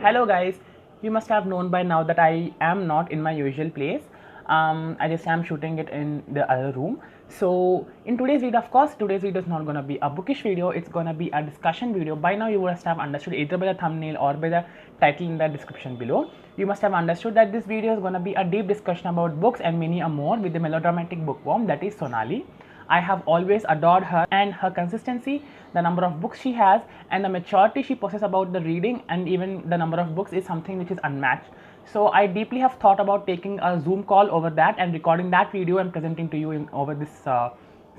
Hello guys, you must have known by now that I am not in my usual place. I just am shooting it in the other room. So in today's video, of course, today's video is not gonna be a bookish video. It's gonna be a discussion video. By now, you must have understood either by the thumbnail or by the title in the description below. You must have understood that this video is gonna be a deep discussion about books and many a more with the melodramatic bookworm that is Sonali. I have always adored her and her consistency, the number of books she has, and the maturity she possesses about the reading, and even the number of books is something which is unmatched. So I deeply have thought about taking a Zoom call over that and recording that video and presenting to you over this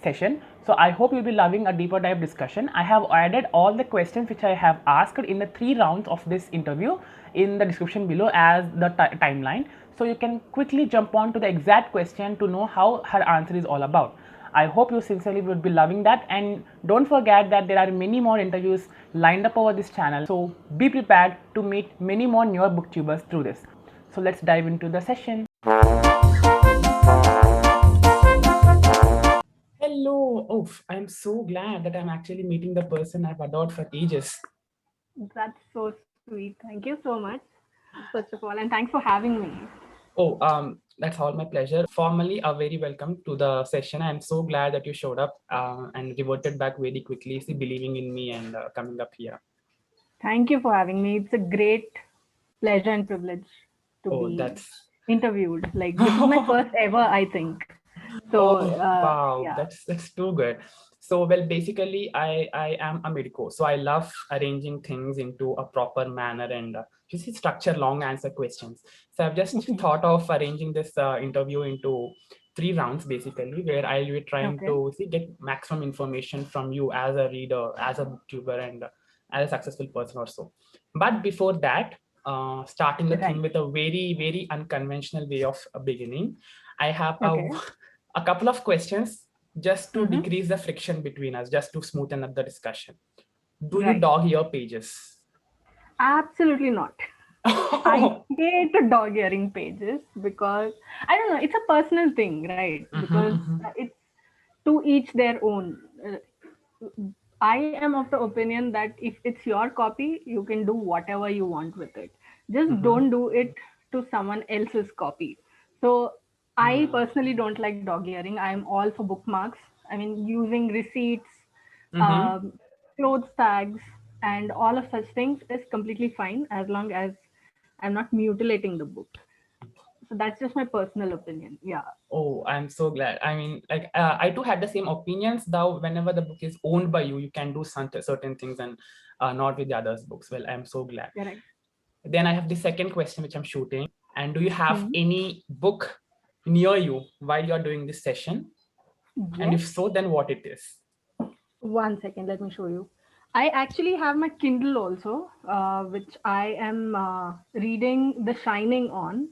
session. So I hope you'll be loving a deeper dive discussion. I have added all the questions which I have asked in the 3 rounds of this interview in the description below as the timeline. So you can quickly jump on to the exact question to know how her answer is all about. I hope you sincerely would be loving that, and don't forget that there are many more interviews lined up over this channel, so be prepared to meet many more newer booktubers through this. So let's dive into the session. Hello. Oh, I'm so glad that I'm actually meeting the person I've adored for ages. That's so sweet. Thank you so much, first of all, and thanks for having me. Oh, that's all my pleasure. Formally, a very welcome to the session. I'm so glad that you showed up and reverted back very quickly, see, believing in me and coming up here. Thank you for having me. It's a great pleasure and privilege to Oh, be that's interviewed. Like, this is my first ever, I think. So, Oh wow, yeah. that's too good. So well, basically, I am a medico, so I love arranging things into a proper manner and you see structure long answer questions. So I've just thought of arranging this interview into 3 rounds basically, where I'll be trying Okay. to see get maximum information from you as a reader, as a booktuber, and as a successful person or so. But before that, starting the thing Right. with a very unconventional way of beginning, I have Okay. a couple of questions just to Mm-hmm. decrease the friction between us, just to smoothen up the discussion. Do you Right. dog ear pages? Absolutely not. I hate dog earring pages because I don't know, it's a personal thing, right? Because it's to each their own. I am of the opinion that if it's your copy, you can do whatever you want with it. Just don't do it to someone else's copy. So I personally don't like dog earring. I'm all for bookmarks. I mean, using receipts, Mm-hmm. um, clothes tags, and all of such things is completely fine as long as I'm not mutilating the book. So that's just my personal opinion. Yeah. Oh, I'm so glad. I mean, like, I too had the same opinions. Though, whenever the book is owned by you, you can do certain things and not with the others' books. Well, I'm so glad. Correct. Then I have the second question, which I'm shooting. And do you have Hmm. any book near you while you're doing this session? And Yes. if so, then what it is? 1 second, let me show you. I actually have my Kindle also, which I am reading The Shining on,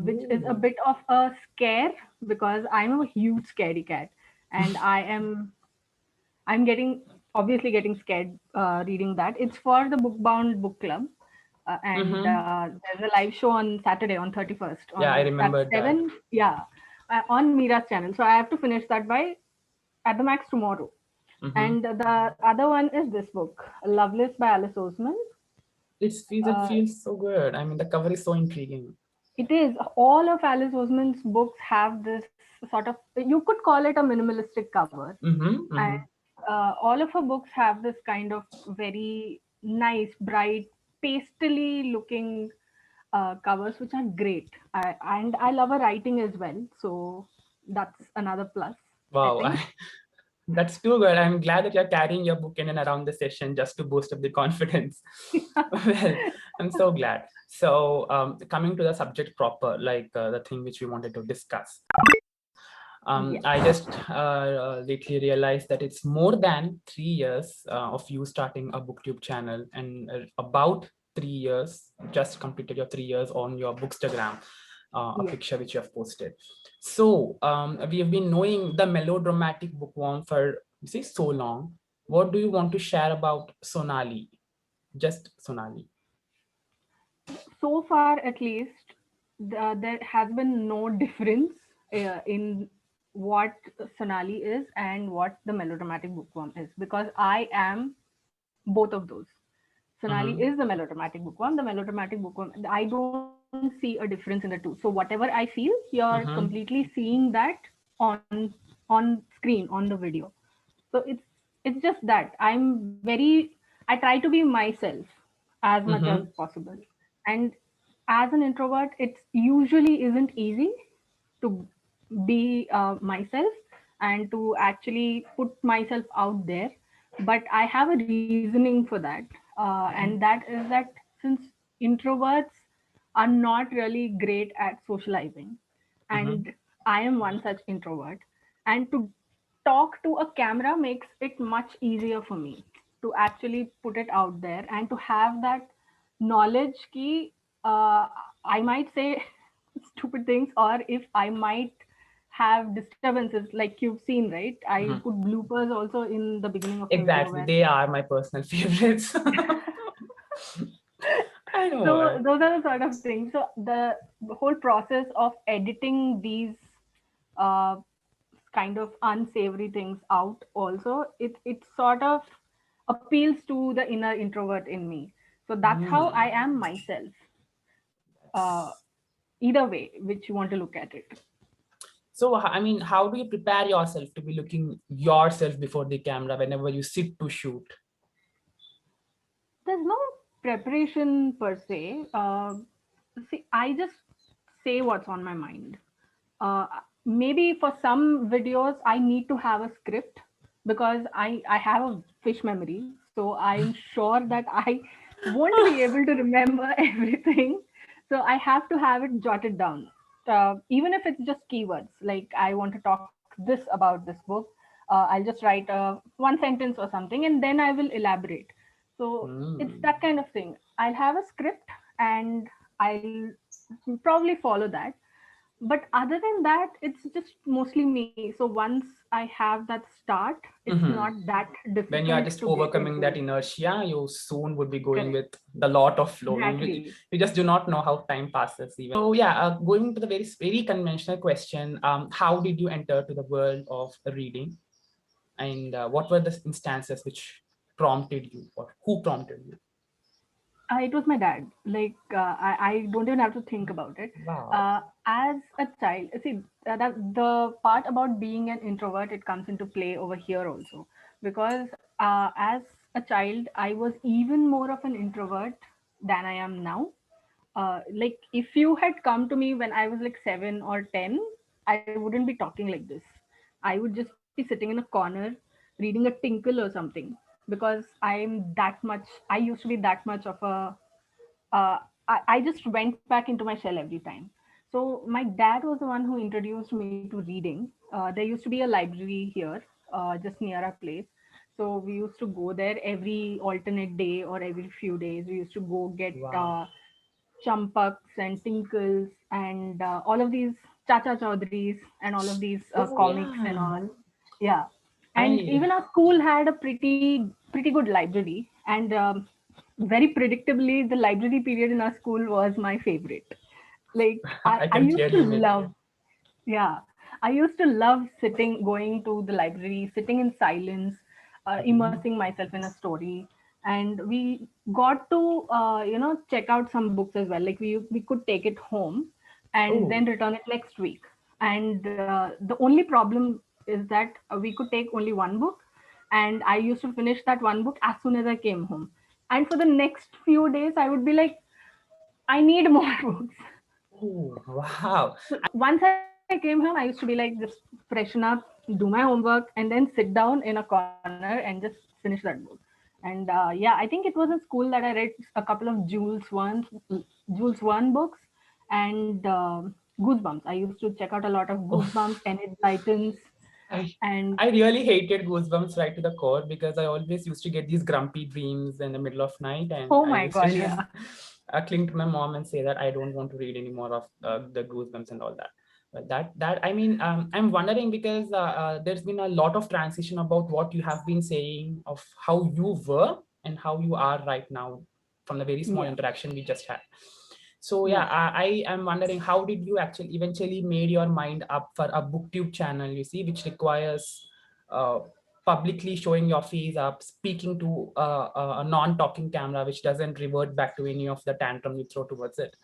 which is a Ooh. bit of a scare because I'm a huge scaredy cat, and I'm getting obviously getting scared reading that. It's for the Bookbound Book Club, and Mm-hmm. there's a live show on Saturday on 31st Yeah, I on at remember that. 7. Yeah, on Mira's channel. So I have to finish that by at the max tomorrow. Mm-hmm. And the other one is this book, Loveless by Alice Oseman. It Uh, feels so good. I mean, the cover is so intriguing. it is all of Alice Oseman's books have this sort of, you could call it a minimalistic cover, Mm-hmm. and Mm-hmm. all of her books have this kind of very nice, bright, pastely looking covers, which are great. And I love her writing as well, so that's another plus, I Wow, think. that's too good. I'm glad that you're carrying your book in and around the session just to boost up the confidence. Well, I'm so glad. So, coming to the subject proper, like the thing which we wanted to discuss. Yes. I just lately realized that it's more than 3 years of you starting a booktube channel, and about 3 years just completed your 3 years on your bookstagram, a Yes. picture which you have posted. So we have been knowing the melodramatic bookworm for you see so long. What do you want to share about Sonali? Just Sonali. So far at least, there has been no difference in what Sonali is and what the melodramatic bookworm is, because I am both of those. Sonali is the melodramatic bookworm. The melodramatic bookworm, I don't see a difference in the two. So whatever I feel, you're completely seeing that on screen, on the video. So it's just that I try to be myself as much as possible. And as an introvert, it's usually isn't easy to be myself and to actually put myself out there. But I have a reasoning for that, and that is that since introverts are not really great at socializing, and I am one such introvert, and to talk to a camera makes it much easier for me to actually put it out there and to have that knowledge ki I might say stupid things, or if I might have disturbances like you've seen, right? I put bloopers also in the beginning of the video Exactly. where They are my personal favorites. I know. so those are the sort of things. So the whole process of editing these uh, kind of unsavory things out also, it sort of appeals to the inner introvert in me. So that's how I am myself, uh, either way which you want to look at it. So, I mean, how do you prepare yourself to be looking yourself before the camera whenever you sit to shoot? There's no preparation per se. See, I just say what's on my mind. Uh, Maybe for some videos I need to have a script because I have a fish memory, so I'm sure that I won't be able to remember everything. So I have to have it jotted down, even if it's just keywords. Like I want to talk this about this book, I'll just write one sentence or something, and then I will elaborate. So it's Mm. that kind of thing. I'll have a script and I'll probably follow that, but other than that it's just mostly me. So once I have that start, it's not that When you are difficult just to get overcoming into that it. inertia, you soon would be going Correct. with the lot of flow. Exactly. You just do not know how time passes. Even so, yeah. Going to the very conventional question: how did you enter to the world of reading, and what were the instances which prompted you, or who prompted you? It was my dad. Like I don't even have to think about it. Wow. As a child, see that the part about being an introvert, it comes into play over here also, because as a child I was even more of an introvert than I am now. Like if you had come to me when I was like 7 or 10, I wouldn't be talking like this. I would just be sitting in a corner reading a Tinkle or something, because I'm that much. I used to be that much of a. I just went back into my shell every time. So my dad was the one who introduced me to reading. There used to be a library here, just near our place. So we used to go there every alternate day or every few days. We used to go get Wow. Champaks and Tinkles and all of these Chacha Chaudharys and all of these Oh comics and yeah. all. Yeah, and I even our school had a pretty good library, and very predictably, the library period in our school was my favorite. Like I I can used to clearly imagine. love, yeah, I used to love sitting, going to the library, sitting in silence, immersing myself in a story. And we got to, check out some books as well. Like we could take it home and Oh. then return it next week. And the only problem is that we could take only one book, and I used to finish that one book as soon as I came home. And for the next few days, I would be like, I need more books. Oh, wow. So once I came home, I used to be like, just freshen up, do my homework, and then sit down in a corner and just finish that book. And yeah, I think it was in school that I read a couple of Jules Verne books and Goosebumps. I used to check out a lot of Oh, Goosebumps, Enid Blytons, I and I really hated Goosebumps right to the core because I always used to get these grumpy dreams in the middle of night, and oh I my used to god, just yeah. cling to my mom and say that I don't want to read any more of the Goosebumps and all that. But that I mean, I'm wondering because there's been a lot of transition about what you have been saying of how you were and how you are right now from the very small Yeah, interaction we just had. So yeah, yeah. I am wondering how did you actually eventually made your mind up for a booktube channel, you see, which requires uh, publicly showing your face up, speaking to a non-talking camera, which doesn't revert back to any of the tantrum you throw towards it.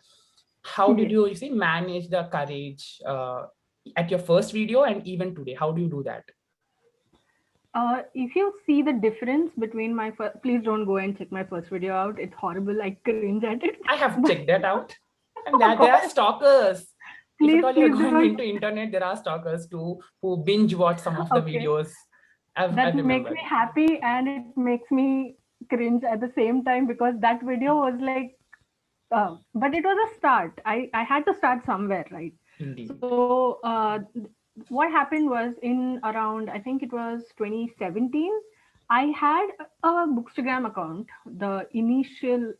How did Yes. you see, manage the courage at your first video and even today? How do you do that? If you see the difference between my first, please don't go and check my first video out. It's horrible. I cringe at it. I have But checked that out. And oh there are God, stalkers. If at please, all you're please going don't. into internet, there are stalkers too who binge watch some of the Okay, videos. I that makes remember. me happy and it makes me cringe at the same time because that video was like, but it was a start. I had to start somewhere, right? Indeed. So what happened was in around, I think it was 2017, I had a Bookstagram account, the initial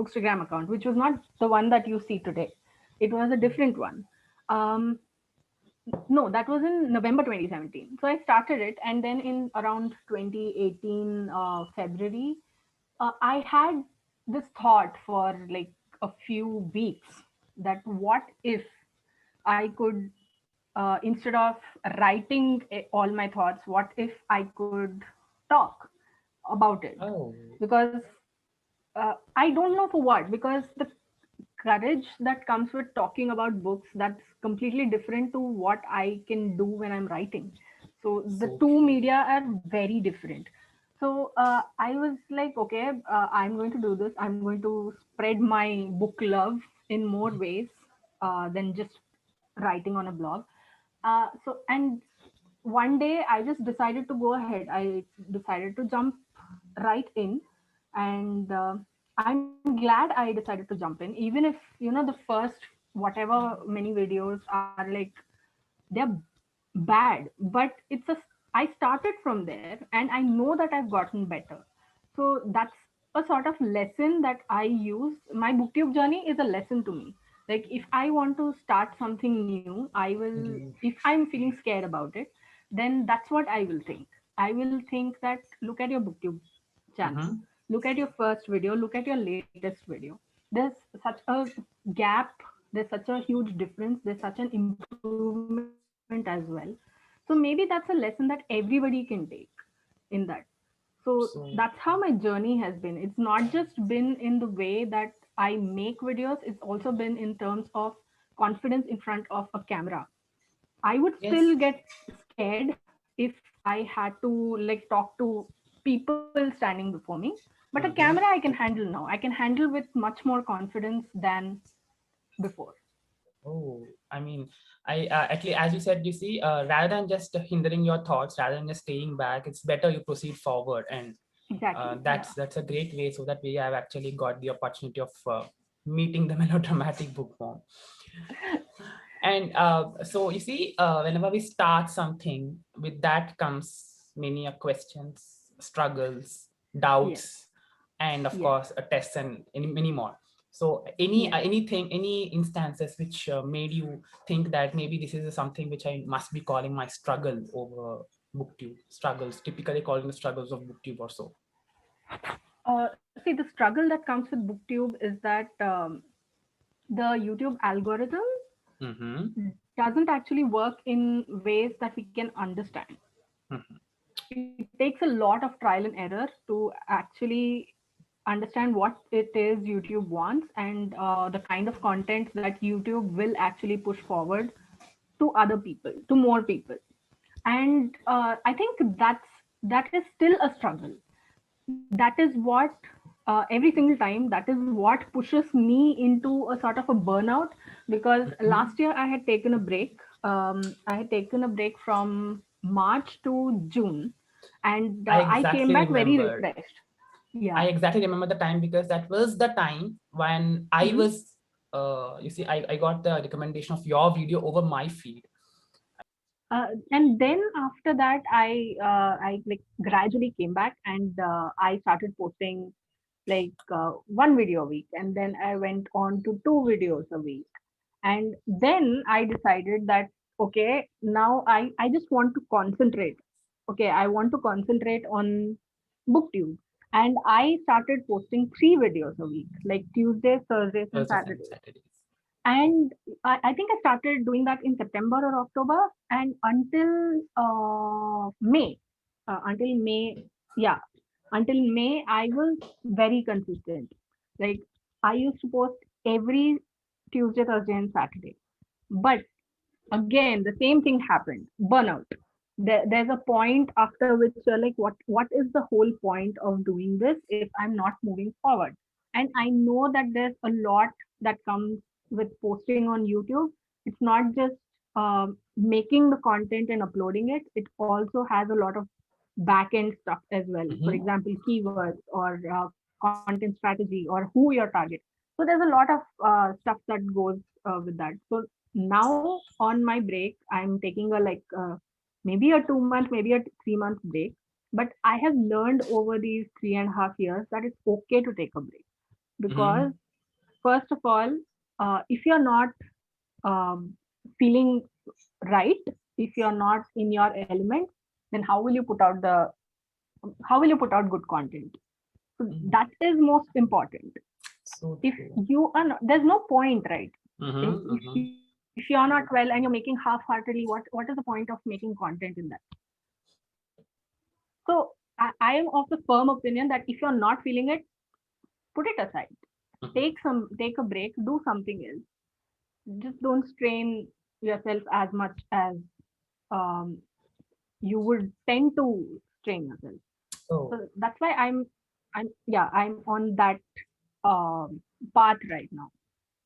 Bookstagram account, which was not the one that you see today. It was a different one. Um, no, that was in November 2017. So I started it, and then in around 2018 February, I had this thought for like a few weeks that what if I could, instead of writing all my thoughts, what if I could talk about it? Oh. Because I don't know for what, because the courage that comes with talking about books, that's completely different to what I can do when I'm writing. So the So two true. media are very different. So I was like, okay, I'm going to do this. I'm going to spread my book love in more ways than just writing on a blog. So and one day I just decided to go ahead. I decided to jump right in, and I'm glad I decided to jump in, even if the first whatever many videos are like they're bad, but I started from there and I know that I've gotten better. So that's a sort of lesson that I use. My booktube journey is a lesson to me. Like if I want to start something new, I will, Indeed. if I'm feeling scared about it, then that's what I will think. I will think that look at your booktube channel, Mhm. look at your first video, look at your latest video. There's such a gap, there's such a huge difference, there's such an improvement as well. So maybe that's a lesson that everybody can take in that. So that's how my So journey has been. It's not just been in the way that I make videos, it's also been in terms of confidence in front of a camera. I would still yes. get scared if I had to like talk to people standing before me. But a camera I Mhm. can handle now. I can handle with much more confidence than before. Oh, I mean, I actually, as you said, you see, rather than just hindering your thoughts, rather than just staying back, it's better you proceed forward, and Exactly. Yeah. that's a great way. So that we have actually got the opportunity of meeting the melodramatic book form. And so you see, whenever we start something, with that comes many questions, struggles, Yes. doubts, and of Yes. course, tests and many more. So Yes. anything, any instances which made you think that maybe this is something which I must be calling my struggle over booktube struggles, typically calling the struggles of booktube or so. See, the struggle that comes with booktube is that the YouTube algorithm Mm-hmm. doesn't actually work in ways that we can understand. Mm-hmm. It takes a lot of trial and error to actually understand what it is YouTube wants and the kind of content that YouTube will actually push forward to other people, to more people. And I think that is still a struggle. That is what every single time, that is what pushes me into a sort of a burnout, because Mm-hmm. last year I had taken a break. I had taken a break from March to June, and I I came exactly back very remembered. refreshed. Yeah. I exactly remember the time because that was the time when I Mhm. was, you see, I got the recommendation of your video over my feed. And then after that, I like gradually came back, and I started posting like one video a week, and then I went on to two videos a week, and then I decided that okay, now I just want to concentrate. Okay, I want to concentrate on BookTube, and I started posting three videos a week, like Tuesdays, Thursdays, and Thursdays and Saturdays. Saturdays. And I think I started doing that in September or October, and until May. until May, yeah, until May, I was very consistent. Like I used to post every Tuesday, Thursday, and Saturday. But again, the same thing happened. Burnout. There's a point after which you're like, what is the whole point of doing this if I'm not moving forward? And I know that there's a lot that comes with posting on YouTube. It's not just making the content and uploading it. It also has a lot of back end stuff as well. For Mm-hmm. example, keywords or content strategy or who your target. So there's a lot of stuff that goes with that. So now on my break, I'm taking a maybe a 2 month, maybe a 3 month break. But I have learned over these 3.5 years that it's okay to take a break Mm-hmm. because first of all, if you're not um, feeling right, if you're not in your element, then how will you put out good content? So that is most important. So If true. you are not, there's no point, right? Mm-hmm. If Mm-hmm. you're not well and you're making half-heartedly, what is the point of making content in that? So I am of the firm opinion that if you're not feeling it, put it aside. Take a break, do something else. Just don't strain yourself as much as um, you would tend to strain yourself. Oh, So that's why I'm on that path right now.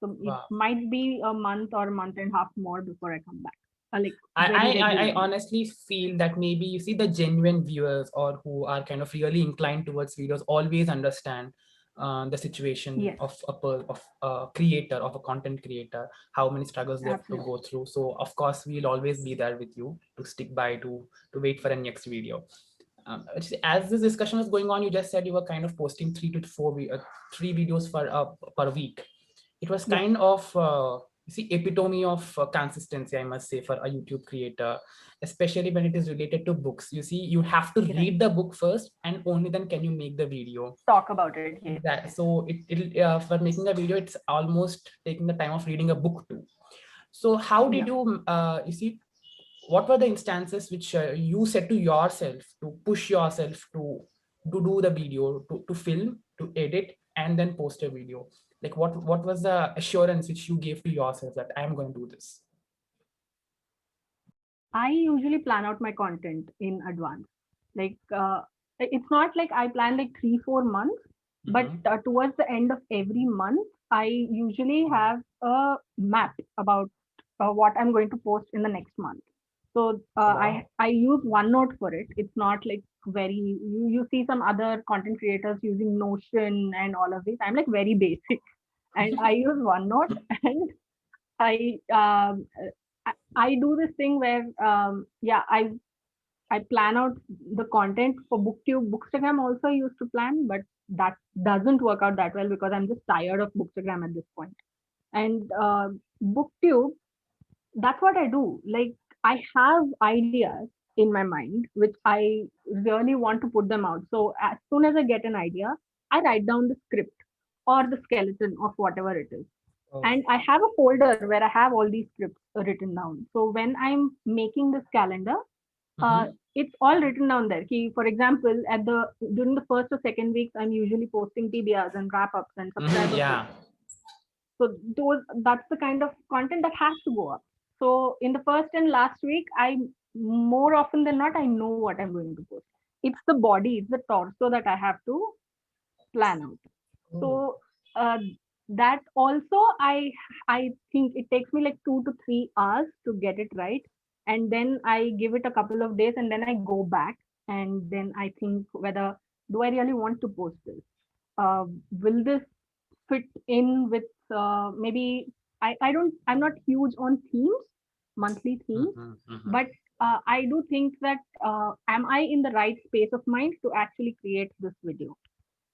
So it wow. might be a month or a month and a half more before I come back, like I, very I, I regularly. honestly feel that maybe you see the genuine viewers or who are kind of really inclined towards videos always understand the situation Yes, of of a creator, of a content creator, how many struggles they have to absolutely. go through. So of course we'll always be there with you to stick by to wait for a next video. As this discussion was going on, you just said you were kind of posting 3 videos per week. It was Yes, kind of you see epitome of consistency, I must say, for a YouTube creator, especially when it is related to books. You see, you have to right. read the book first and only then can you make the video. Talk about it. Yes. That so it for making a video, it's almost taking the time of reading a book too. So how Yeah. did you you see, what were the instances which you said to yourself to push yourself to do the video, to film, to edit, and then post a video? Like what was the assurance which you gave to yourself that I am going to do this? I usually plan out my content in advance. Like it's not like I plan like 3-4 months, but Mm-hmm. towards the end of every month, I usually have a map about what I'm going to post in the next month. So Wow. I use OneNote for it. It's not like very you see some other content creators using Notion and all of this. I'm like very basic, and I use OneNote and I I do this thing where yeah I plan out the content for BookTube. Bookstagram also used to plan, but that doesn't work out that well because I'm just tired of Bookstagram at this point. And BookTube, that's what I do. Like I have ideas in my mind which I really want to put them out. So as soon as I get an idea, I write down the script or the skeleton of whatever it is, Oh. and I have a folder where I have all these scripts written down. So when I'm making this calendar, uh, Mm-hmm. it's all written down there. For example, at the during the first or second weeks, I'm usually posting TBRs and wrap ups and Mm-hmm. subscriber Yeah. posts. So that's the kind of content that has to go up. So in the first and last week, I more often than not I know what I'm going to post. It's the body, it's the torso that I have to plan out. Oh. So uh, that also I think it takes me like 2 to 3 hours to get it right, and then I give it a couple of days, and then I go back and then I think whether do I really want to post this? Will this fit in with maybe I'm not huge on themes, monthly themes, Mm-hmm. Mm-hmm. but I do think that am I in the right space of mind to actually create this video?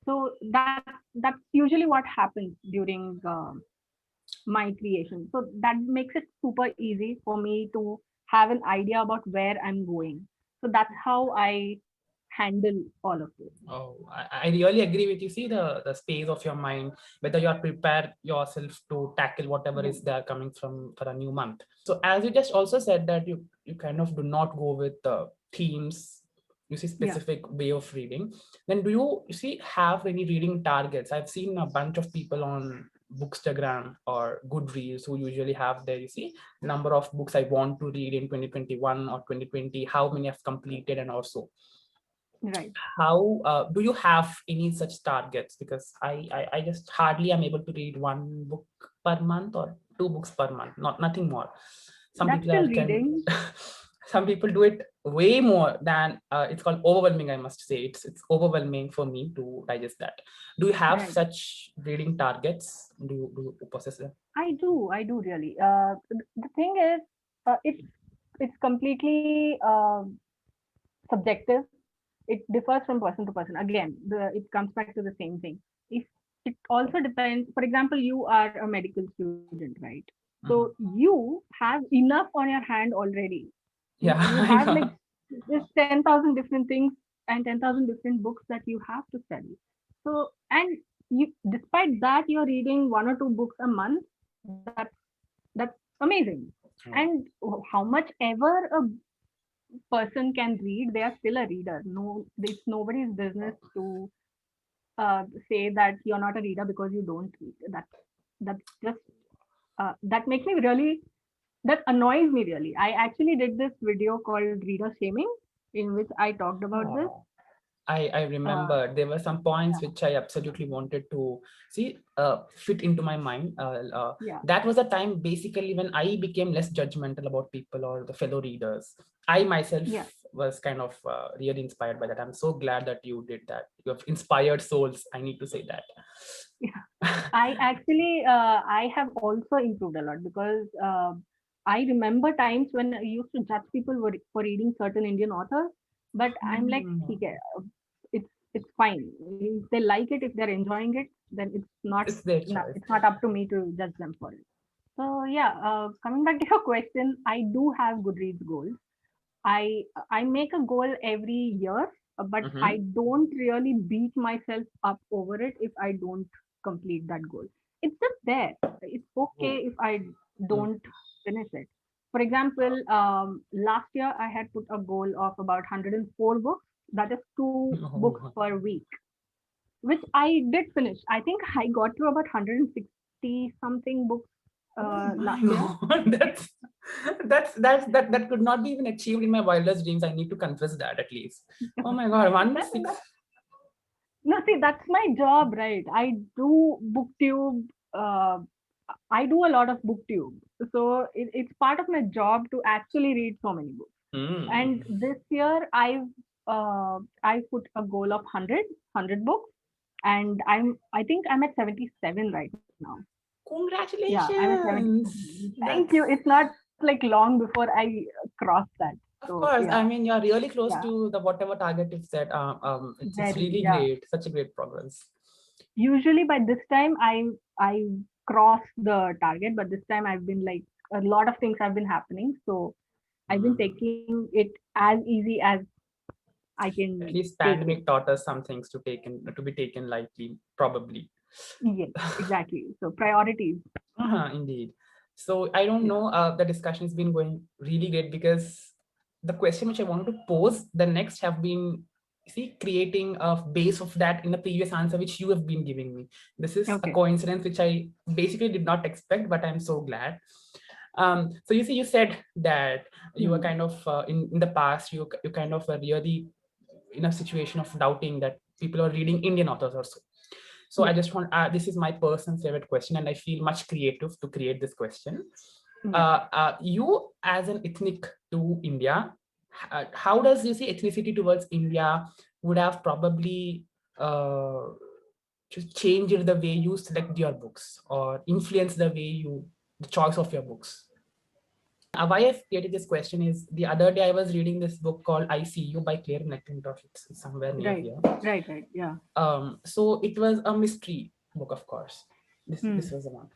So that's usually what happens during my creation. So that makes it super easy for me to have an idea about where I'm going. So that's how I handle all of this. Oh, I really agree with you. See the space of your mind, whether you are prepared yourself to tackle whatever Yeah. is there coming from for a new month. So as you just also said that you kind of do not go with the themes, you see, Yeah. specific way of reading, then do you see have any reading targets? I've seen a bunch of people on Bookstagram or Goodreads who usually have their, you see, number of books I want to read in 2021 or 2020, how many I've completed, and also Right. how do you have any such targets? Because I just hardly am able to read one book per month or two books per month, nothing more. Some That's people still can reading. some people do it way more than it's called overwhelming, I must say. It's overwhelming for me to digest that. Do you have Right. such reading targets? Do you possess them? I do really. The thing is, it's completely subjective. It differs from person to person. Again, it comes back to the same thing. If it also depends, for example, you are a medical student, right? So Mhm. you have enough on your hand already. Yeah, You I have like know. this 10,000 different things and 10,000 different books that you have to study. So, and you, despite that, you're reading one or two books a month. That's amazing. And how much ever a person can read, they are still a reader. No, it's nobody's business to say that you're not a reader because you don't read. That's just that makes me really, that annoys me really. I actually did this video called Reader Shaming, in which I talked about this. Oh. I Uh, remember there were some points yeah, which I absolutely wanted to see fit into my mind. yeah, That was a time basically when I became less judgmental about people or the fellow readers. I myself yeah, was kind of really inspired by that. I'm so glad that you did that. You have inspired souls. I need to say that. yeah. I actually, I have also improved a lot because I remember times when I used to judge people for reading certain Indian authors, but I'm like, Hmm. okay, it's fine. If they like it, if they're enjoying it, then It's their choice. it's not up to me to judge them for it. So yeah, coming back to your question, I do have Goodreads goals. I make a goal every year, but I Mhm. don't really beat myself up over it if I don't complete that goal. It's just there. It's okay Oh. if I Mm. don't finish it. For example, last year I had put a goal of about 104 books. That is two books Oh. per week, which I did finish. I think I got to about 160 something books Oh my last year. God, that could not be even achieved in my wildest dreams. I need to confess that at least. Oh my God, one That, six. no, see, that's my job, right? I do booktube. Uh, I do a lot of booktube, so it's part of my job to actually read so many books. And Hmm. this year, I put a goal of 100 books, and I think I'm at 77 right now. Yeah, I'm at 77. Congratulations. Thank you. That's It's not like long before I cross that. of So course. yeah, I mean, you're really close yeah, to the whatever target you've set. It's very really yeah. great. Such a great progress. Usually by this time I cross the target, but this time I've been like, a lot of things have been happening, so I've been Hmm. taking it as easy as I At can least take it. pandemic taught us some things to be taken lightly, probably. Yes, exactly. So priorities. Indeed. So I don't Yeah. know. The discussion has been going really great because the question which I wanted to pose, the next have been see creating a base of that in the previous answer which you have been giving me. This is a Okay. coincidence which I basically did not expect, but I'm so glad. So you see, you said that you were Hmm. kind of in the past you kind of were really in a situation of doubting that people are reading Indian authors also. So I Yes. just want, this is my personal favorite question, and I feel much creative to create this question. Yeah. You, as an ethnic to India, how does you see ethnicity towards India would have probably just changed the way you select your books or influence the way the choice of your books? Why I've created this question is the other day I was reading this book called I See You by Claire McIntosh. It's somewhere near Right. here. Right. Yeah. So it was a mystery book, of course. This Hmm. was the one.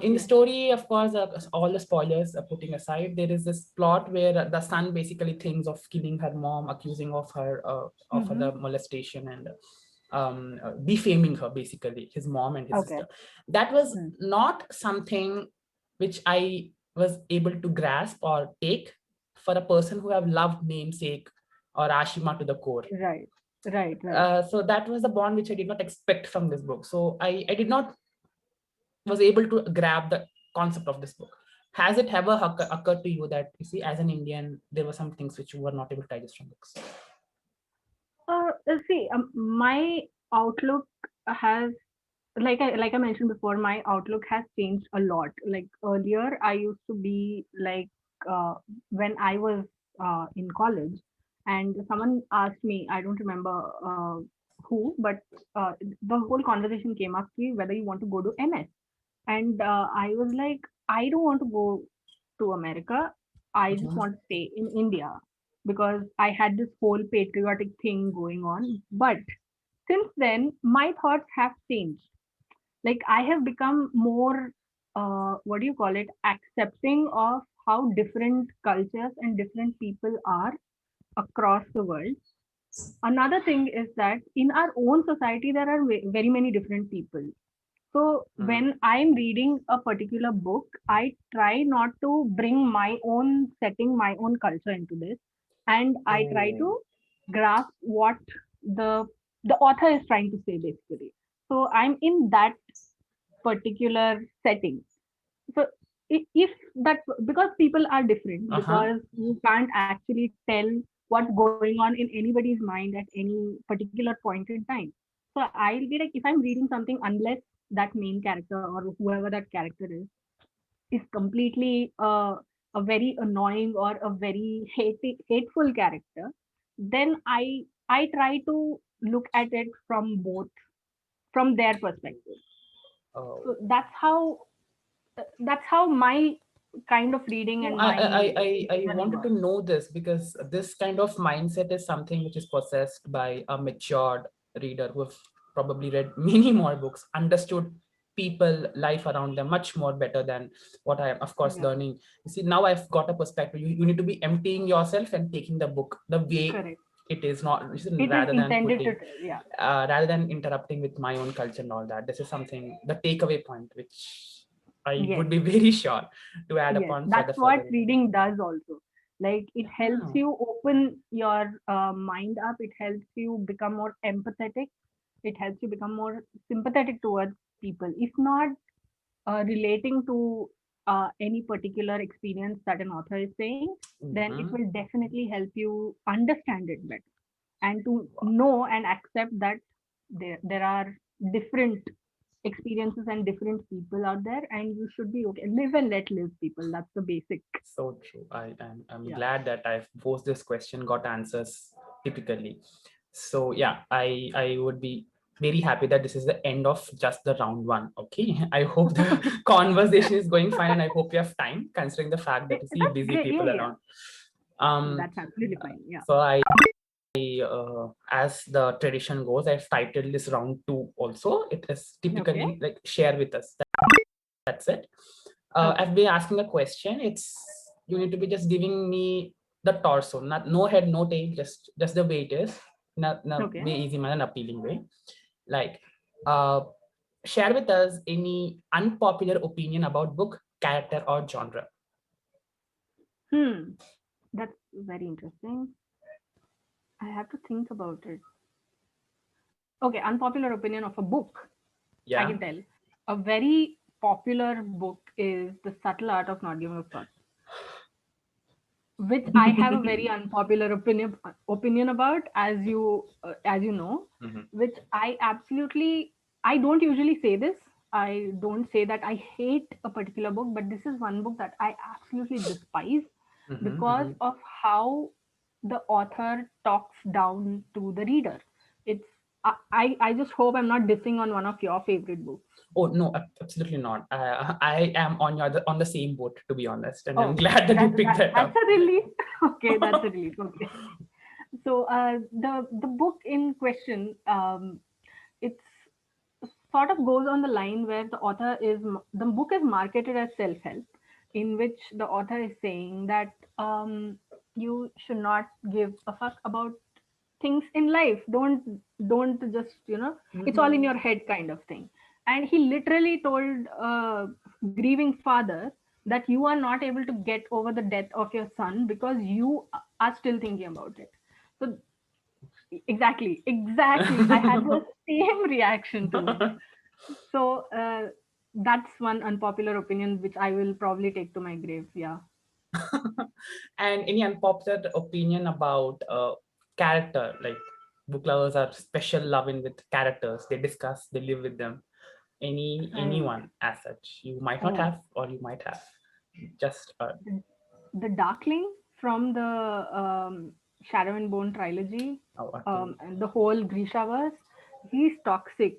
In the Yes. story, of course, all the spoilers are putting aside, there is this plot where the son basically thinks of killing her mom, accusing of her Mm-hmm. the molestation and defaming her, basically his mom and his Okay. sister. That was Hmm. not something which I was able to grasp or take for a person who have loved namesake or Ashima to the core. Right. Right. So that was the bond which I did not expect from this book. So I did not was able to grab the concept of this book. Has it ever occurred to you that, you see, as an Indian, there were some things which you were not able to digest from books? See, my outlook has, like I mentioned before, my outlook has changed a lot. Like earlier, I used to be like, uh, when I was in college, and someone asked me, I don't remember who, but the whole conversation came up ki whether you want to go to MS, and I was like, I don't want to go to America. I just Mhm. want to stay in India because I had this whole patriotic thing going on. But since then, my thoughts have changed. Like I have become more, what do you call it, accepting of how different cultures and different people are across the world. Another thing is that in our own society, there are very many different people. So Mm. when I'm reading a particular book, I try not to bring my own setting, my own culture into this, and I try Oh. to grasp what the the author is trying to say basically. So I'm in that particular setting. So if that, because people are different, Uh-huh. because you can't actually tell what's going on in anybody's mind at any particular point in time. So I'll be like, if I'm reading something, unless that main character or whoever that character is completely a very annoying or a very hateful character, then I try to look at it from both, from their perspective. Oh. So that's how my kind of reading No, and my I journey wanted to works. know this because this kind of mindset is something which is possessed by a matured reader who have probably read many more books, understood people, life around them much more better than what I am, of course, Yeah, learning. You see, now I've got a perspective. You need to be emptying yourself and taking the book the way correct. it is, not It is rather than intended to putting, tell. Yeah, rather than interrupting with my own culture and all that. This is something, the takeaway point, which I yes, would be very sure to add yes. upon for That's the what further reading. reading does also. Like it helps Oh. you open your mind up. It helps you become more empathetic. It helps you become more sympathetic towards people. If not relating to any particular experience that an author is saying, then it Mhm. will definitely help you understand it better and to know and accept that there are different experiences and different people out there, and you should be okay. Live and let live, people. That's the basic. So true. I'm Yeah. glad that I've posed this question, got answers typically. So yeah, I would be very happy that this is the end of just the round one. Okay. I hope the conversation is going fine, and I hope you have time, considering the fact that you see That's busy great. Yeah, people yeah. around. Um, That's absolutely fine. Yeah. so as the tradition goes, I've titled this round two also. It is Okay. typically like share with us. That's it. Okay. I've been asking a question. It's, you need to be just giving me the torso, not no head, no tail, just the way it is, not in a Okay. way easy manner, an appealing way. Like, uh, share with us any unpopular opinion about book, character, or genre. Hmm. That's very interesting. I have to think about it. Okay. Unpopular opinion of a book. I Yeah. can tell. A very popular book is The Subtle Art of Not Giving a Fuck, which I have a very unpopular opinion about, as you know, Mhm. which I don't usually say this. I don't say that I hate a particular book, but this is one book that I absolutely despise Mhm, because mhm. of how the author talks down to the reader. It's I just hope I'm not dissing on one of your favorite books. Oh no, absolutely not. I am on on the same boat, to be honest, and I'm Oh, glad that you picked that that's up. a relief. Okay, that's a relief. Okay. So the book in question, it's sort of goes on the line where the book is marketed as self help, in which the author is saying that you should not give a fuck about things in life. Don't just it's all in Mhm. your head kind of thing. And he literally told a grieving father that you are not able to get over the death of your son because you are still thinking about it. So exactly. I had the same reaction to it. So that's one unpopular opinion which I will probably take to my grave. Yeah. And any unpopular opinion about character, like book lovers are special loving with characters. They discuss, they live with them. Right. Anyone as such, you might not Oh, have, or you might have. Just the Darkling from the Shadow and Bone trilogy, okay. and the whole Grishaverse, he's toxic.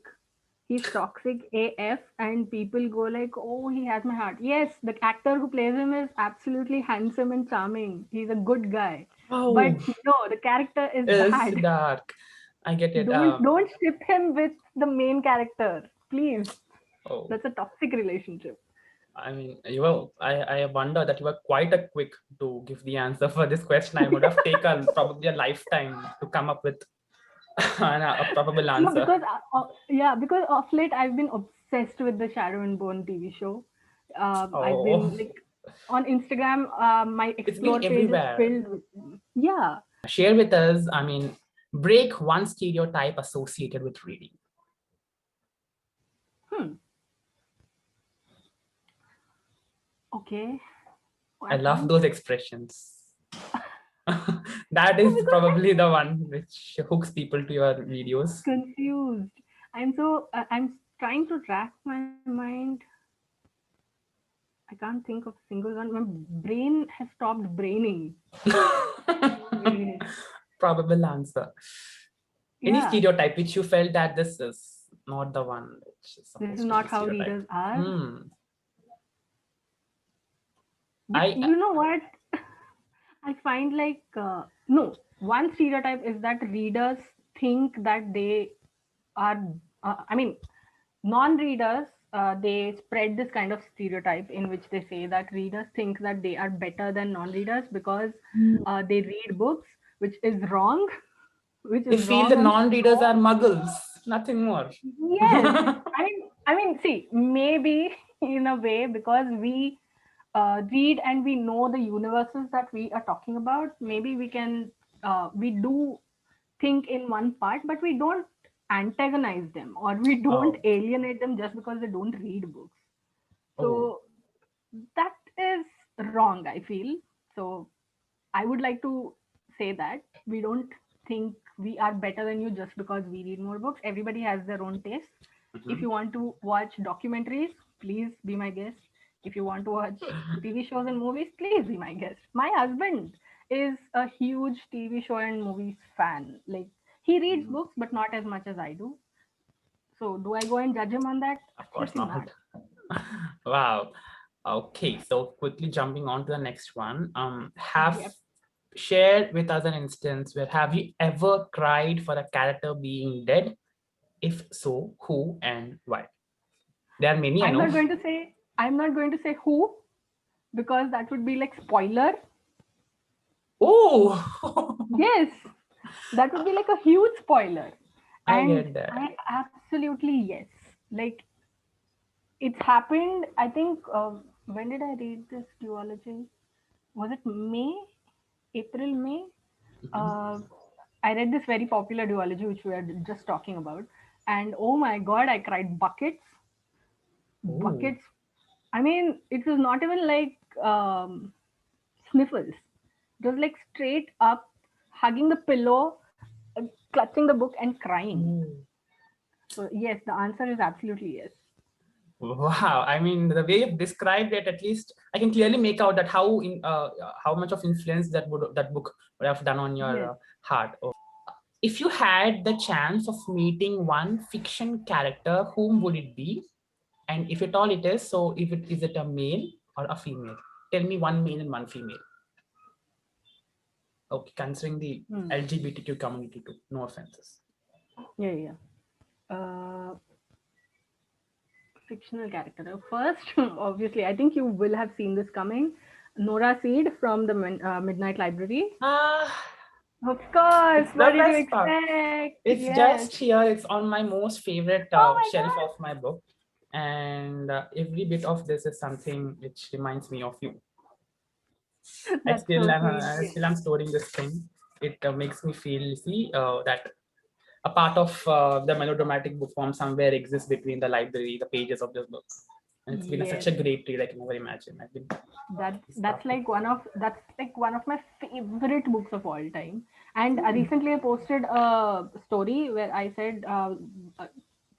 He's toxic AF, and people go like, "Oh, he has my heart." Yes, the actor who plays him is absolutely handsome and charming. He's a good guy, but Oh, no, the character is it's bad. dark. I get it. Don't ship him with the main character, please. Oh, That's a toxic relationship. I mean, I wonder that you were quite a quick to give the answer for this question. I would have taken probably a lifetime to come up with a probable No, answer. because yeah, because of late I've been obsessed with the Shadow and Bone TV show. I've Oh, been like on Instagram. My it's been explore page is everywhere. filled with yeah. Share with us, I mean, break one stereotype associated with reading. Hmm. Okay. I At love once. those expressions. That No, is because probably the one which hooks people to your videos. I'm confused. I'm trying to rack my mind. I can't think of a single one. My brain has stopped braining. Wait. Probable answer. Any Yeah, stereotype which you felt that this is not the one which is this is supposed to not be how stereotype. readers are. Hmm. But I you know what? I find like no, one stereotype is that readers think that they are. I mean, non-readers they spread this kind of stereotype in which they say that readers think that they are better than non-readers because they read books, which is wrong, which they is feel the wrong on non-readers so are muggles, nothing more. yes. I mean, see, maybe in a way because we read and we know the universes that we are talking about. Maybe we do think in one part, but we don't antagonize them or we don't Oh, alienate them just because they don't read books. oh, So that is wrong, I feel. So I would like to say that we don't think we are better than you just because we read more books. Everybody has their own taste. If mhm. you want to watch documentaries, please be my guest. If you want to watch TV shows and movies, please be my guest. My husband is a huge TV show and movies fan. Like he reads books, but not as much as I do. So do I go and judge him on that? Of course Absolutely not. not. Wow. Okay, so quickly jumping on to the next one. Have Yep. shared with us an instance where have you ever cried for a character being dead? If so, who and why? There are many, I I'm know. not going to say I'm not going to say who because that would be like spoiler. Oh, Yes, that would be like a huge spoiler. I And get that. I absolutely yes. Like it's happened, I think, when did I read this duology? Was it May? April, May? Mhm. Uh, I read this very popular duology which we are just talking about. And oh my god, I cried buckets. Oh, Buckets. I mean, it was not even like sniffles. It was like straight up hugging the pillow, clutching the book, and crying. oh. So, yes, the answer is absolutely yes. Wow. I mean, the way you've described it, at least I can clearly make out that how much of influence that book would have done on your Yes. heart. Oh. If you had the chance of meeting one fiction character, whom would it be? And if at all it is, so if it is it a male or a female? Tell me one male and one female. Okay, considering the Hmm. LGBTQ community too. No offenses. Yeah, yeah. Fictional character. First, obviously, I think you will have seen this coming. Nora Seed from the Midnight Library. Ah, Of course. it's What the did you best part. expect? It's Yes. just here. It's on my most favorite Oh my shelf god. of my book, and every bit of this is something which reminds me of you. That's so I sweet. still am storing this thing. it makes me feel, see, that a part of the melodramatic book form somewhere exists between the library, the pages of this book. And it's been such Yes, a great read, I can never imagine. I've been that's like one of my favorite books of all time. And recently I posted a story where I said, uh,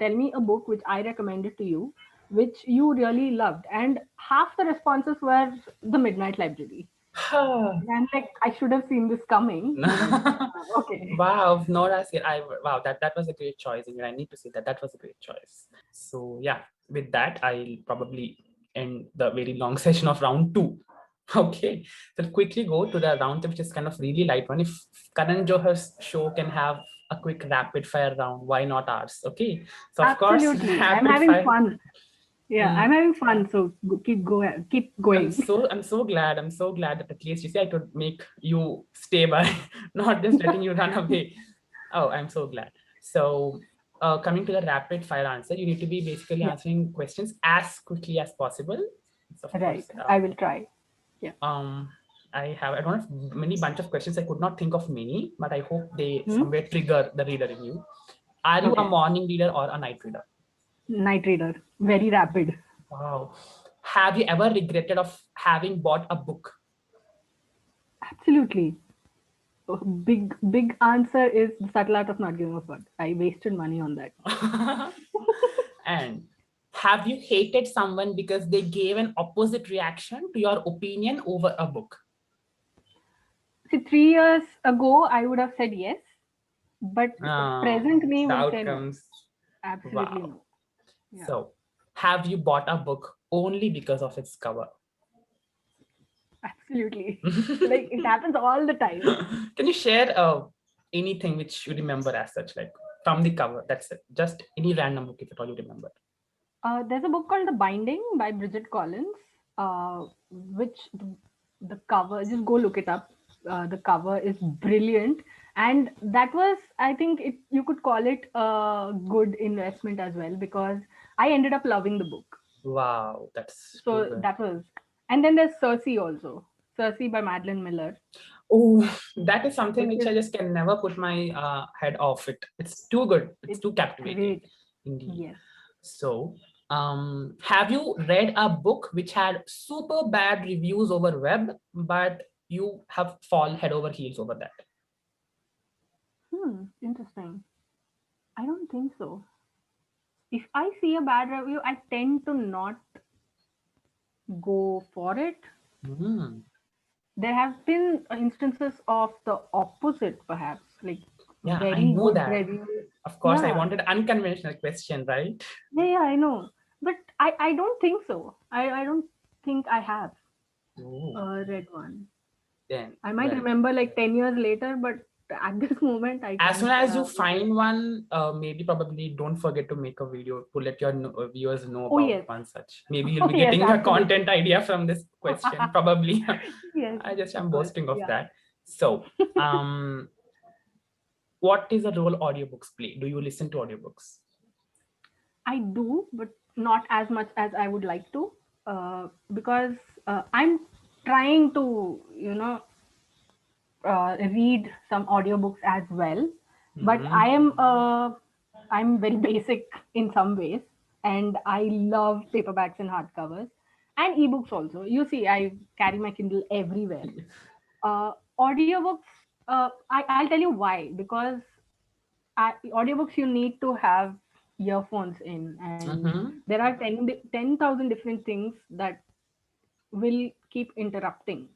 "Tell me a book which I recommended to you, which you really loved." And half the responses were The Midnight Library. And I'm like, I should have seen this coming, but okay. Wow, Nora said, wow, that was a great choice. And I need to say that that was a great choice. So yeah, with that, I'll probably end the very long session of round two. Okay, so quickly go to the round which is kind of really light one. If Karan Johar's show can have a quick rapid fire round, why not ours? Okay, so of course, Absolutely. I'm rapid having fire. fun. Yeah, I'm having fun. So keep I'm going. so I'm so glad. I'm so glad that at least you see I could make you stay by, not just letting you run away. Oh, I'm so glad. So coming to the rapid fire answer, you need to be basically Yeah, answering questions as quickly as possible. So of right. course, I will try. Yeah. um, I don't have many bunch of questions. I could not think of many, but I hope they Hmm? somewhere trigger the reader in you. Are you a Okay. morning reader or a night reader? Night Reader. Very rapid. Wow. Have you ever regretted of having bought a book? Absolutely. Big answer is The Subtle Art of Not Giving a Fuck. I wasted money on that. And have you hated someone because they gave an opposite reaction to your opinion over a book? See, 3 years ago, I would have said yes, but present me The will say no. outcomes. Absolutely Wow. no. Yeah. So, have you bought a book only because of its cover? Absolutely. Like it happens all the time. Can you share anything which you remember as such, like from the cover? That's it. Just any random book if at all you remember. There's a book called The Binding by Bridget Collins, which the cover, just go look it up. The cover is brilliant. And that was, I think, you could call it a good investment as well because I ended up loving the book. Wow, that's too So good. that was, and then there's Circe also, Circe by Madeline Miller, Oh, that is something which which is I just can never put my head off it. It's too good. It's it's too captivating, great. indeed. Yes. So, have you read a book which had super bad reviews over web, but you have fall head over heels over that? Interesting. I don't think so. If I see a bad review, I tend to not go for it. Hmm. There have been instances of the opposite, perhaps, like Yeah, I very know good that. reviews. Of course, I Yeah, wanted unconventional question, right? yeah, I know. But I don't think so. I don't think I have Oh, read one. then, I might well, remember like 10 years later, but at this moment, I as soon can't. as you find one, maybe probably don't forget to make a video to let your viewers know Oh, about yes. one such. Maybe you'll Oh, be yes, getting a absolutely. content idea from this question, probably. Yes, I'm of course. boasting of Yeah. that. So, what is the role audiobooks play? Do you listen to audiobooks? I do, but not as much as I would like to, because I'm trying to, read some audiobooks as well. But I'm very basic in some ways, and I love paperbacks and hardcovers, and ebooks also. You see, I carry my Kindle everywhere. Audiobooks, I'll tell you why. Because audiobooks you need to have earphones in, and Mm-hmm. there are 10,000 different things that will keep interrupting.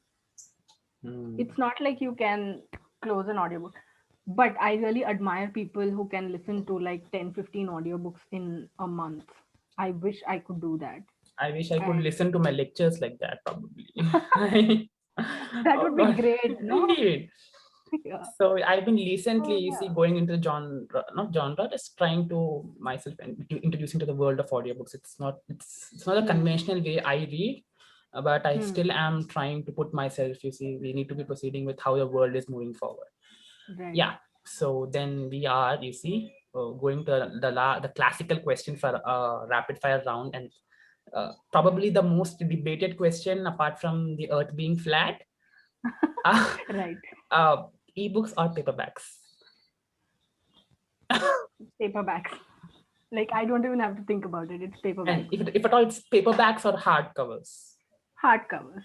It's not like you can close an audiobook, but I really admire people who can listen to like 10, 15 audiobooks in a month. I wish I could do that. I wish I could And listen to my lectures like that, probably. that Oh would be God, great, no? indeed. Yeah. So I've been recently, So you see, yeah. going into genre, not genre, just trying to myself and introducing to the world of audiobooks. It's not a Hmm. conventional way I read, but I Hmm. still am trying to put myself. You see, we need to be proceeding with how the world is moving forward. Right. Yeah. So then we are, you see, going to the classical question for rapid fire round, and probably the most debated question apart from the Earth being flat. Uh, Right. uh, ebooks or paperbacks? Paperbacks. Like I don't even have to think about it. It's And paperbacks. if at all, it's paperbacks or hardcovers? Hardcovers.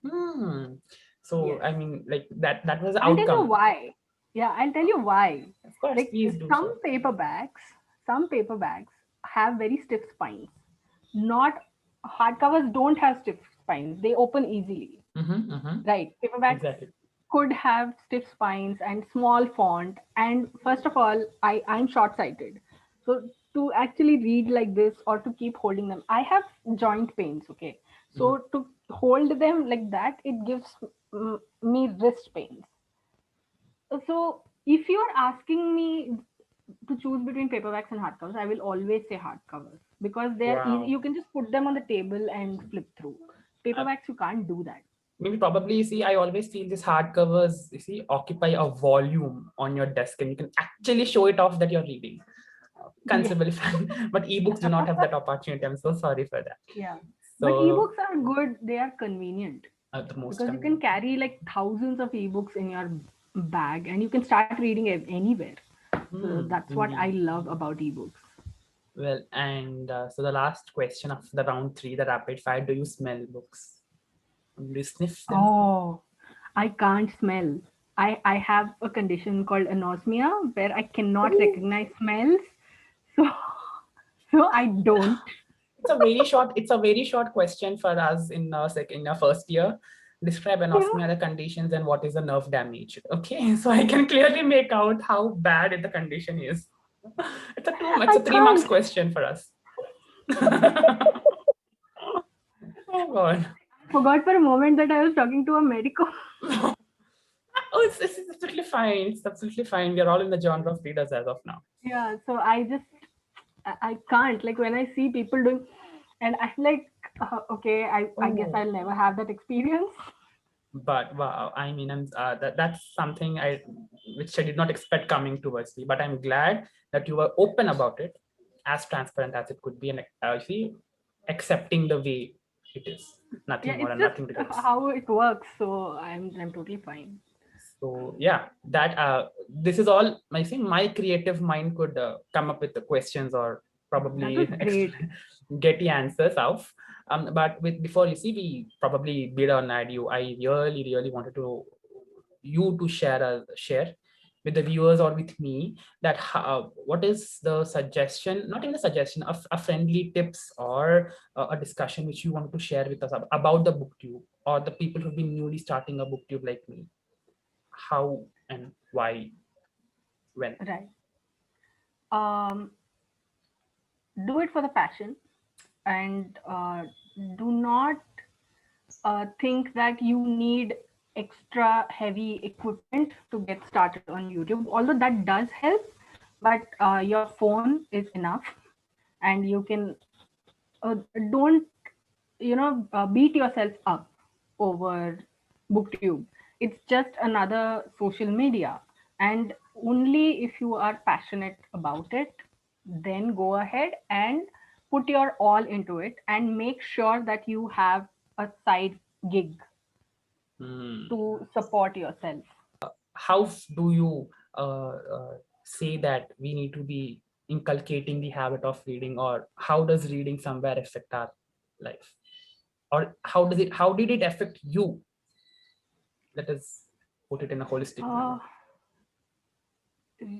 Hmm. So Yes. I mean, like that was the I'll tell you outcome. why. Yeah, I'll tell you why. Of course, Like please do some so. paperbacks have very stiff spines. Not hardcovers don't have stiff spines. They open easily. Mm-hmm, mm-hmm. Right. Paperbacks Exactly. could have stiff spines and small font. And first of all, I'm short sighted. So to actually read like this or to keep holding them, I have joint pains. Okay. Mhm. So to hold them like that, it gives me wrist pains. So if you're asking me to choose between paperbacks and hardcovers, I will always say hardcovers because they're easy. Wow. You can just put them on the table and flip through. Uh, Paperbacks, you can't do that. Maybe probably you see, I always feel these hardcovers, you see, occupy a volume on your desk and you can actually show it off that you're reading. Yeah. Considerably fine. But ebooks do not have that opportunity. I'm so sorry for that. Yeah. But So ebooks are good. They are convenient the most because you can convenient. carry like thousands of ebooks in your bag and you can start reading anywhere. So that's what I Indeed. love about ebooks. Well, and so the last question of the round three, the rapid fire, do you smell books? Do you sniff them? Oh, I can't smell. I have a condition called anosmia where I cannot Ooh. recognize smells. So so I don't. It's a very short question for us in in our first year. Describe Yeah. anosmia, the conditions, and what is the nerve damage. Okay, so I can clearly make out how bad the condition is. It's I a 3 marks can't. question for us. Oh God. Forgot for a moment that I was talking to a medico. Oh, it's absolutely fine. It's absolutely fine. We are all in the genre of readers as of now. Yeah, so I can't like when I see people doing, and I'm like, okay, I guess Oh, I'll never have that experience. but wow, I mean, that's something which I did not expect coming towards me. But I'm glad that you were open about it, as transparent as it could be, and see, accepting the way it is, Yeah, nothing more it's and just nothing less. how it works. So I'm totally fine. So yeah, that this is all. I think my creative mind could come up with the questions or That was probably great. get the answers out. But before you see, we probably bid on ad you. I really wanted you to share with the viewers or with me that what is the suggestion, not even a suggestion, of a friendly tips or a discussion which you want to share with us about the booktube or the people who've been newly starting a booktube like me. How and why, when? Right. Um, do it for the passion, and do not think that you need extra heavy equipment to get started on YouTube. Although that does help, but your phone is enough, and you can don't beat yourself up over booktube. It's just another social media, and only if you are passionate about it, then go ahead and put your all into it and make sure that you have a side gig Hmm. to support yourself. How do you say that we need to be inculcating the habit of reading, or how does reading somewhere affect our life, or how did it affect you? Let us put it in a holistic uh, manner.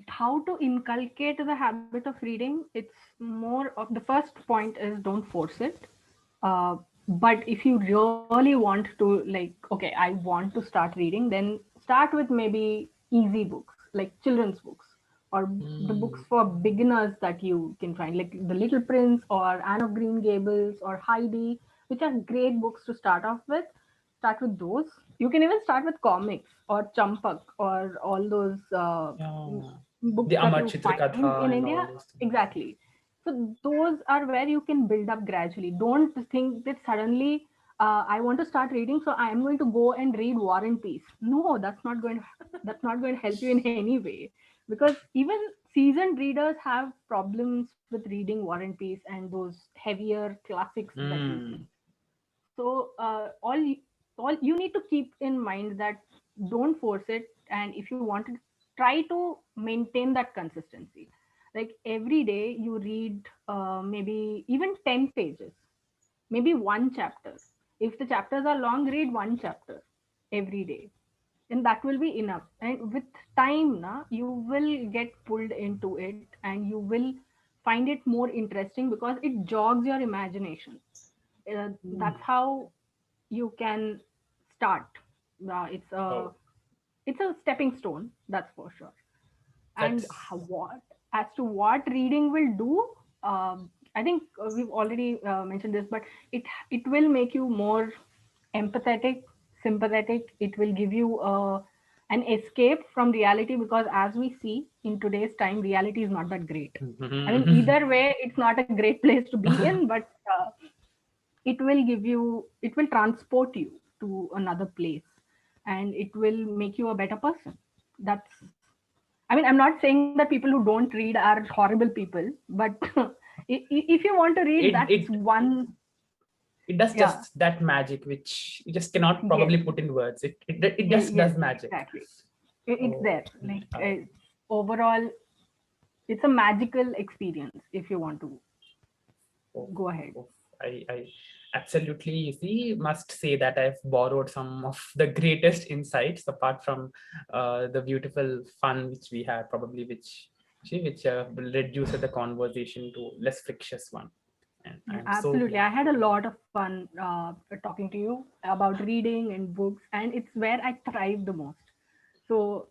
how to inculcate the habit of reading, it's more of the first point is don't force it. uh, but if you really want to, like, okay, I want to start reading, then start with maybe easy books like children's books or the books Hmm. for beginners that you can find, like The Little Prince or Anne of Green Gables or Heidi, which are great books to start off with. Start with those. You can even start with comics or Champak or all those Yeah, books the that Amar you Chitra find Katha in and India. all those things. Exactly. So those are where you can build up gradually. Don't think that suddenly I want to start reading, so I am going to go and read War and Peace. No, that's not going to help you in any way, because even seasoned readers have problems with reading War and Peace and those heavier classics that we see. Hmm. So all you need to keep in mind that don't force it. and if you want to try to maintain that consistency, like every day you read maybe even 10 pages, maybe one chapter. If the chapters are long, read one chapter every day, and that will be enough. And with time you will get pulled into it, and you will find it more interesting because it jogs your imagination. That's how you can start. It's a Oh, stepping stone, that's for sure. And that's what, as to what reading will do, I think we've already mentioned this, but it will make you more empathetic, sympathetic. It will give you an escape from reality, because as we see in today's time, reality is not that great. I mean, either way, it's not a great place to be in, but it will transport you to another place, and it will make you a better person. That's, I mean, I'm not saying that people who don't read are horrible people, but if you want to read, it that's it one. it does Yeah. just that magic which you just cannot Yes. probably put in words. It just Yes, does magic. exactly. It's Oh, there. Like overall, it's a magical experience if you want to oh, go ahead. oh. I absolutely, you see, must say that I've borrowed some of the greatest insights apart from the beautiful fun which we had, probably which reduces the conversation to less frictious one. And I'm so Absolutely. glad. I had a lot of fun talking to you about reading and books, and it's where I thrive the most. So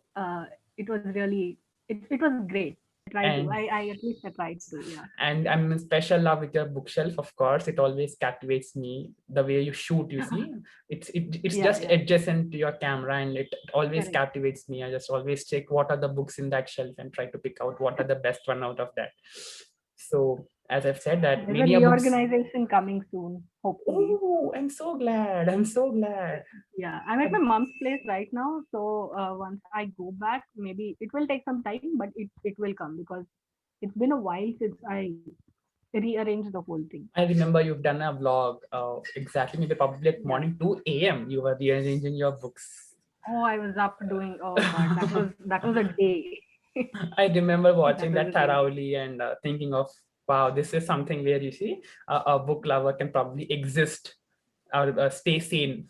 it was really, it was great. I tried to. And I at least I tried to. Yeah. and I'm in special love with your bookshelf, of course. It always captivates me the way you shoot, you see. It's Yeah. just Yeah. adjacent to your camera, and it always Correct. captivates me. I just always check what are the books in that shelf and try to pick out what are the best one out of that. So as I've said that There's a many a books. reorganization coming soon, hopefully. Oh, I'm so glad. I'm so glad. Yeah, I'm at my mom's place right now. So once I go back, maybe it will take some time, but it will come, because it's been a while since I rearranged the whole thing. I remember you've done a vlog exactly maybe probably at Yeah. morning 2 a.m. You were rearranging your books. Oh, I was up doing. Oh God, that was a day. I remember That watching was a that day. thoroughly and thinking of, wow, this is something where you see a book lover can probably exist or stay sane.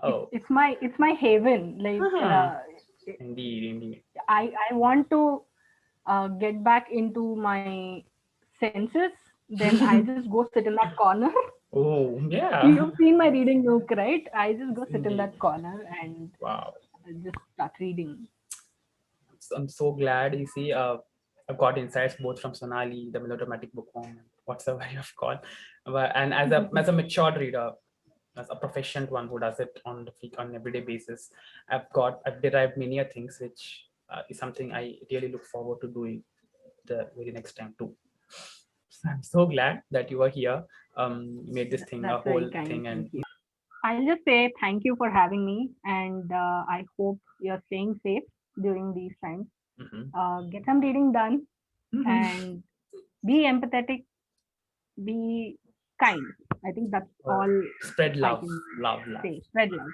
Oh, It's my haven. Like indeed, indeed. I want to get back into my senses. Then I just go sit in that corner. Oh, yeah, You've seen my reading nook, right? I just go sit in indeed. that corner and Wow. just start reading. So I'm so glad you see. I've got insights both from Sonali, the melodramatic bookworm, and whatsoever you've called. And as a matured reader, as a proficient one who does it on an everyday basis, I've derived many a things which is something I really look forward to doing the very next time too. So I'm so glad that you are here. You made this thing a That's very whole kind. thing, Thank and you. I'll just say thank you for having me, and I hope you're staying safe during these times. mhm. Get some reading done, Mhm. and be empathetic, be kind. I think that's Oh, all spread I love, can love, love. say. Spread love.